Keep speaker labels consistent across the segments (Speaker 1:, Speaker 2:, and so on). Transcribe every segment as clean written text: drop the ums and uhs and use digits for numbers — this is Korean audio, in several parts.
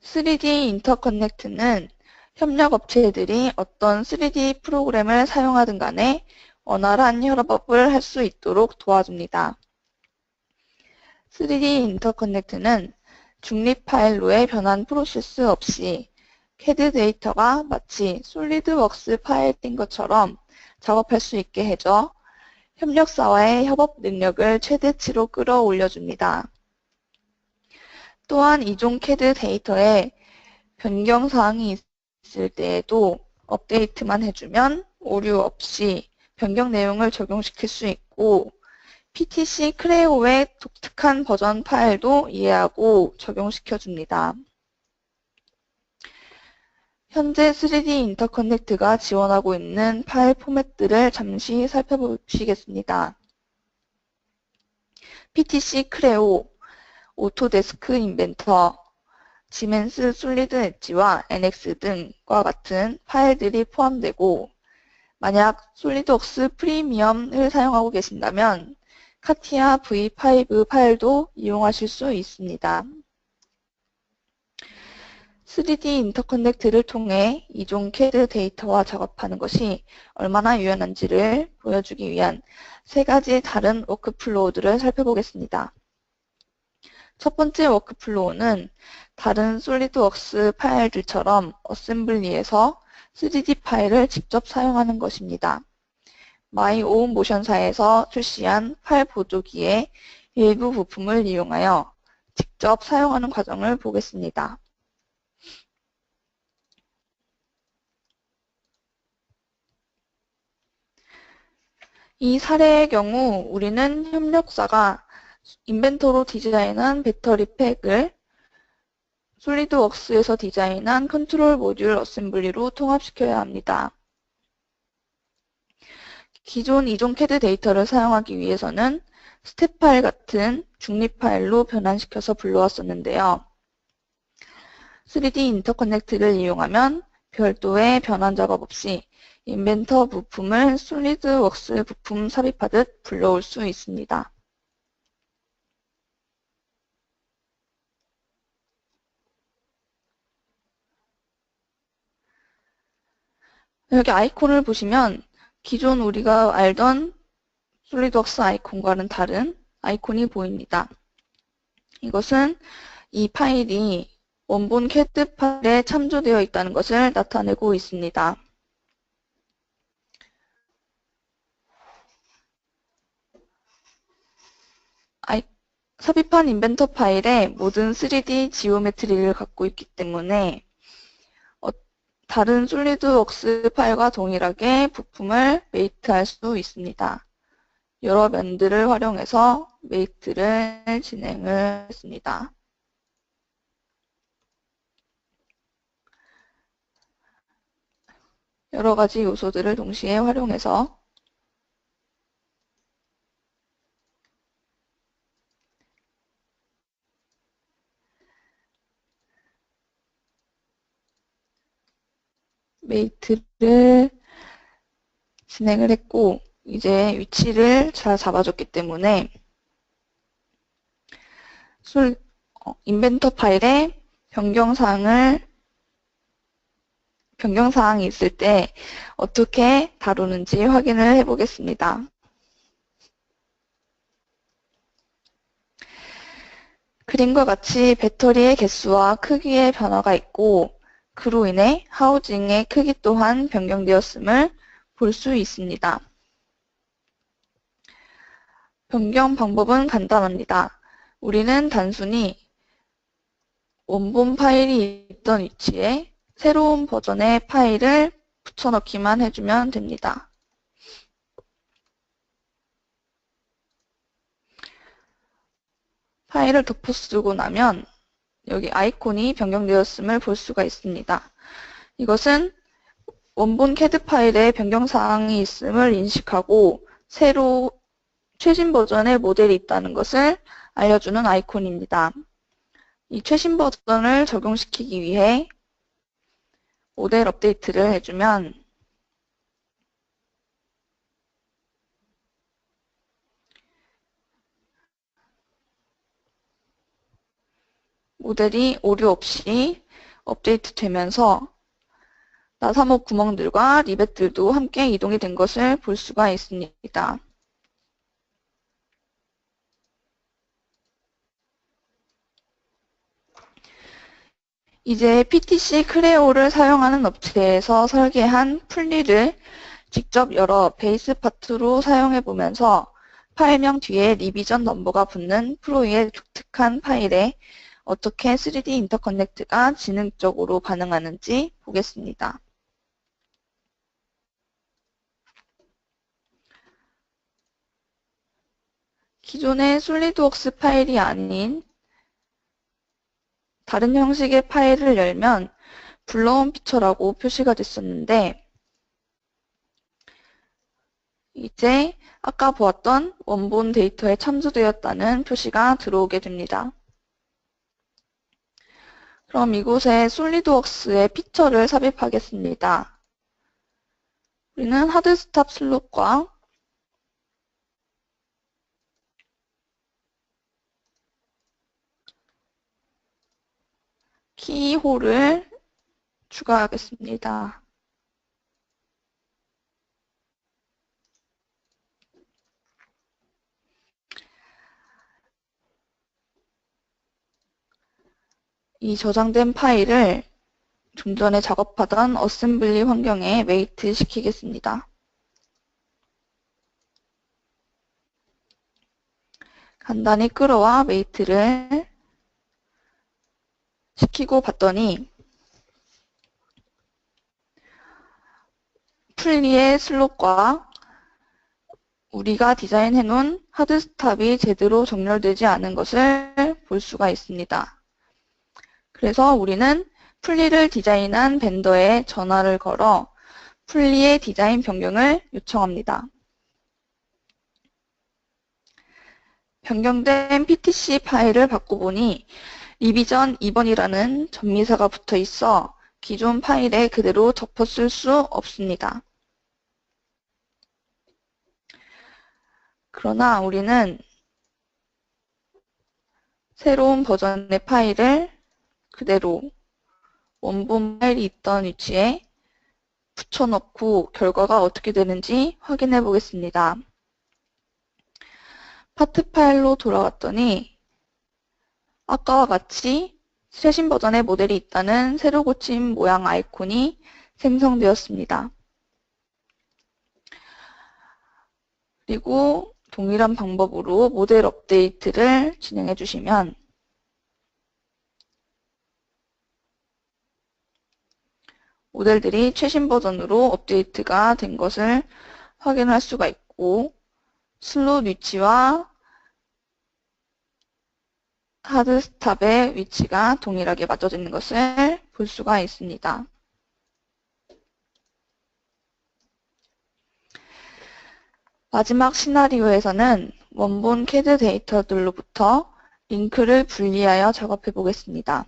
Speaker 1: 3D 인터커넥트는 협력업체들이 어떤 3D 프로그램을 사용하든 간에 원활한 협업을 할 수 있도록 도와줍니다. 3D 인터커넥트는 중립 파일로의 변환 프로세스 없이 CAD 데이터가 마치 솔리드웍스 파일인 것처럼 작업할 수 있게 해줘 협력사와의 협업 능력을 최대치로 끌어올려줍니다. 또한 이종 CAD 데이터에 변경사항이 있을 때에도 업데이트만 해주면 오류 없이 변경 내용을 적용시킬 수 있고 PTC 크레오의 독특한 버전 파일도 이해하고 적용시켜줍니다. 현재 3D 인터커넥트가 지원하고 있는 파일 포맷들을 잠시 살펴보시겠습니다. PTC 크레오, 오토데스크 인벤터, 지멘스 솔리드 엣지와 NX 등과 같은 파일들이 포함되고 만약 솔리드웍스 프리미엄을 사용하고 계신다면 카티아 V5 파일도 이용하실 수 있습니다. 3D 인터커넥트를 통해 이종 CAD 데이터와 작업하는 것이 얼마나 유연한지를 보여주기 위한 세 가지 다른 워크플로우들을 살펴보겠습니다. 첫 번째 워크플로우는 다른 솔리드웍스 파일들처럼 어셈블리에서 3D 파일을 직접 사용하는 것입니다. 마이오운모션사에서 출시한 파일 보조기의 일부 부품을 이용하여 직접 사용하는 과정을 보겠습니다. 이 사례의 경우 우리는 협력사가 인벤터로 디자인한 배터리 팩을 솔리드웍스에서 디자인한 컨트롤 모듈 어셈블리로 통합시켜야 합니다. 기존 이종 CAD 데이터를 사용하기 위해서는 스텝 파일 같은 중립 파일로 변환시켜서 불러왔었는데요. 3D 인터커넥트를 이용하면 별도의 변환 작업 없이 인벤터 부품을 솔리드웍스 부품 삽입하듯 불러올 수 있습니다. 여기 아이콘을 보시면 기존 우리가 알던 솔리드웍스 아이콘과는 다른 아이콘이 보입니다. 이것은 이 파일이 원본 CAD 파일에 참조되어 있다는 것을 나타내고 있습니다. 삽입한 인벤터 파일에 모든 3D 지오메트리를 갖고 있기 때문에 다른 솔리드웍스 파일과 동일하게 부품을 메이트할 수 있습니다. 여러 면들을 활용해서 메이트를 진행을 했습니다. 여러 가지 요소들을 동시에 활용해서 메이트를 진행을 했고 이제 위치를 잘 잡아줬기 때문에 인벤터 파일에 변경사항이 있을 때 어떻게 다루는지 확인을 해보겠습니다. 그림과 같이 배터리의 개수와 크기의 변화가 있고 그로 인해 하우징의 크기 또한 변경되었음을 볼 수 있습니다. 변경 방법은 간단합니다. 우리는 단순히 원본 파일이 있던 위치에 새로운 버전의 파일을 붙여넣기만 해주면 됩니다. 파일을 덮어쓰고 나면 여기 아이콘이 변경되었음을 볼 수가 있습니다. 이것은 원본 CAD 파일에 변경사항이 있음을 인식하고 새로 최신 버전의 모델이 있다는 것을 알려주는 아이콘입니다. 이 최신 버전을 적용시키기 위해 모델 업데이트를 해주면 모델이 오류 없이 업데이트 되면서 나사목 구멍들과 리벳들도 함께 이동이 된 것을 볼 수가 있습니다. 이제 PTC 크레오를 사용하는 업체에서 설계한 풀리를 직접 열어 베이스 파트로 사용해 보면서 파일명 뒤에 리비전 넘버가 붙는 프로이의 독특한 파일에 어떻게 3D 인터커넥트가 지능적으로 반응하는지 보겠습니다. 기존의 솔리드웍스 파일이 아닌 다른 형식의 파일을 열면 불러온 피처라고 표시가 됐었는데 이제 아까 보았던 원본 데이터에 참조되었다는 표시가 들어오게 됩니다. 그럼 이곳에 솔리드웍스의 피처를 삽입하겠습니다. 우리는 하드스탑 슬롯과 키홀을 추가하겠습니다. 이 저장된 파일을 좀 전에 작업하던 어셈블리 환경에 웨이트 시키겠습니다. 간단히 끌어와 웨이트를 시키고 봤더니 풀리의 슬롯과 우리가 디자인해 놓은 하드스탑이 제대로 정렬되지 않은 것을 볼 수가 있습니다. 그래서 우리는 풀리를 디자인한 벤더에 전화를 걸어 풀리의 디자인 변경을 요청합니다. 변경된 PTC 파일을 바꿔보니 리비전 2번이라는 전미사가 붙어 있어 기존 파일에 그대로 덮어쓸 수 없습니다. 그러나 우리는 새로운 버전의 파일을 그대로 원본 파일이 있던 위치에 붙여넣고 결과가 어떻게 되는지 확인해 보겠습니다. 파트 파일로 돌아갔더니 아까와 같이 최신 버전의 모델이 있다는 새로 고친 모양 아이콘이 생성되었습니다. 그리고 동일한 방법으로 모델 업데이트를 진행해 주시면 모델들이 최신 버전으로 업데이트가 된 것을 확인할 수가 있고 슬롯 위치와 하드스탑의 위치가 동일하게 맞춰져 있는 것을 볼 수가 있습니다. 마지막 시나리오에서는 원본 CAD 데이터들로부터 링크를 분리하여 작업해 보겠습니다.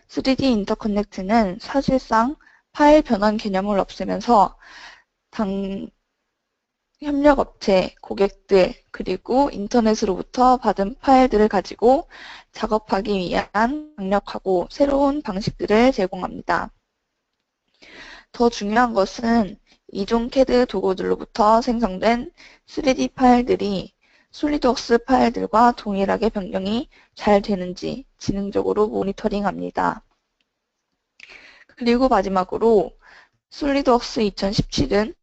Speaker 1: 3D 인터커넥트는 사실상 파일 변환 개념을 없애면서 협력업체, 고객들, 그리고 인터넷으로부터 받은 파일들을 가지고 작업하기 위한 강력하고 새로운 방식들을 제공합니다. 더 중요한 것은 이종 CAD 도구들로부터 생성된 3D 파일들이 솔리드웍스 파일들과 동일하게 변경이 잘 되는지 지능적으로 모니터링합니다. 그리고 마지막으로 솔리드웍스 2017은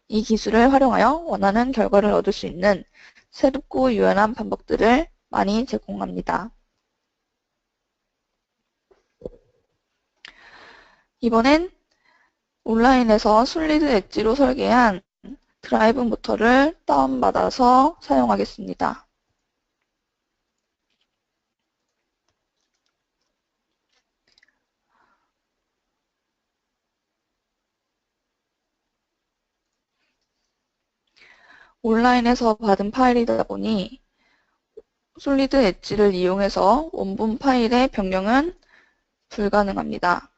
Speaker 1: 이 기술을 활용하여 원하는 결과를 얻을 수 있는 새롭고 유연한 방법들을 많이 제공합니다. 이번엔 온라인에서 솔리드 엣지로 설계한 드라이브 모터를 다운받아서 사용하겠습니다. 온라인에서 받은 파일이다 보니 솔리드 엣지를 이용해서 원본 파일의 변경은 불가능합니다.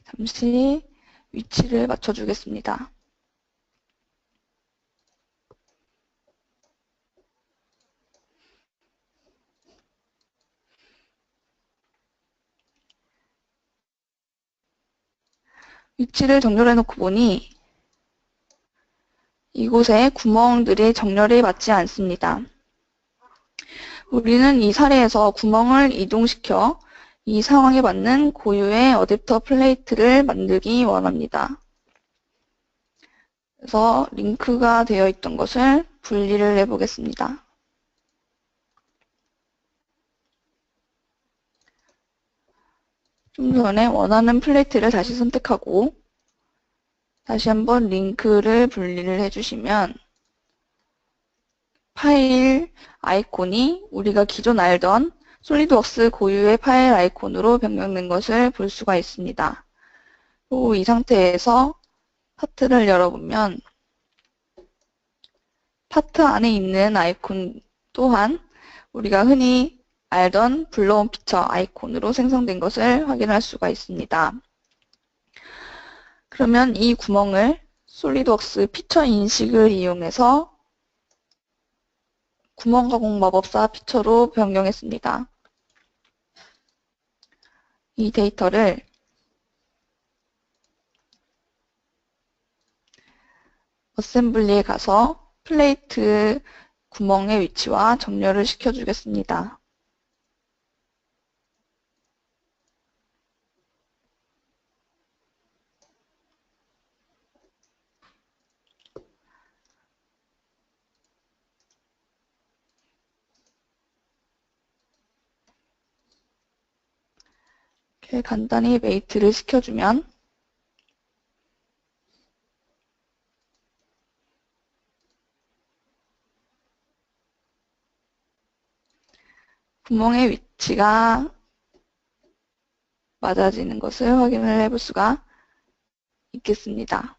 Speaker 1: 잠시 위치를 맞춰주겠습니다. 위치를 정렬해 놓고 보니 이곳에 구멍들이 정렬이 맞지 않습니다. 우리는 이 사례에서 구멍을 이동시켜 이 상황에 맞는 고유의 어댑터 플레이트를 만들기 원합니다. 그래서 링크가 되어 있던 것을 분리를 해보겠습니다. 좀 전에 원하는 플레이트를 다시 선택하고 다시 한번 링크를 분리를 해주시면 파일 아이콘이 우리가 기존 알던 솔리드웍스 고유의 파일 아이콘으로 변경된 것을 볼 수가 있습니다. 또 이 상태에서 파트를 열어보면 파트 안에 있는 아이콘 또한 우리가 흔히 알던 불러온 피처 아이콘으로 생성된 것을 확인할 수가 있습니다. 그러면 이 구멍을 솔리드웍스 피처 인식을 이용해서 구멍 가공 마법사 피처로 변경했습니다. 이 데이터를 어셈블리에 가서 플레이트 구멍의 위치와 정렬을 시켜주겠습니다. 이렇게 간단히 메이트를 시켜주면 구멍의 위치가 맞아지는 것을 확인을 해볼 수가 있겠습니다.